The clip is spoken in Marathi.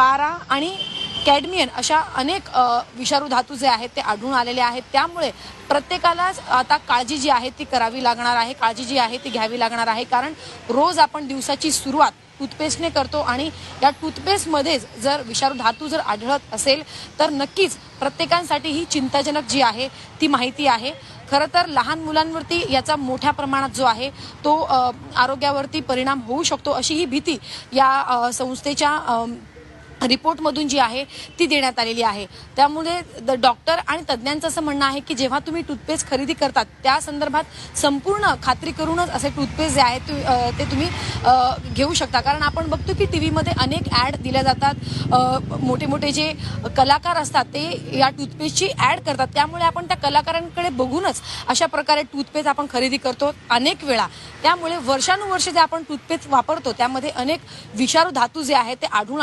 पारा आणि कॅडमियन अशा अनेक विषारू धातू जे आहेत ते आढळून आलेले आहेत। त्यामुळे प्रत्येकालाच आता काळजी जी आहे ती करावी लागणार आहे, काळजी जी आहे ती घ्यावी लागणार आहे। कारण रोज आपण दिवसाची सुरुवात टूथपेस्टने करतो आणि या टूथपेस्टमध्ये जर विषारू धातू जर आढळत असेल तर नक्कीच प्रत्येकासाठी ही चिंताजनक जी आहे ती माहिती आहे। खरं तर लहान मुलांवरती याचा मोठ्या प्रमाणात जो आहे तो आरोग्यावरती परिणाम होऊ शकतो अशी ही भीती या संस्थेच्या रिपोर्टमधून जी आहे ती देण्यात आलेली आहे। त्यामुळे डॉक्टर आणि तज्ज्ञांचं असं म्हणणं आहे की जेव्हा तुम्ही टूथपेस्ट खरेदी करतात त्या संदर्भात संपूर्ण खात्री करूनच असे टूथपेस्ट जे आहेत ते तुम्ही घेऊ शकता। कारण आपण बघतो की टीव्हीमध्ये अनेक ॲड दिल्या जातात, मोठे मोठे जे कलाकार असतात ते या टूथपेस्टची ॲड करतात, त्यामुळे आपण त्या कलाकारांकडे बघूनच अशा प्रकारे टूथपेस्ट आपण खरेदी करतो अनेक वेळा। त्यामुळे वर्षानुवर्ष जे आपण टूथपेस्ट वापरतो त्यामध्ये अनेक विषारू धातू जे आहेत ते आढळून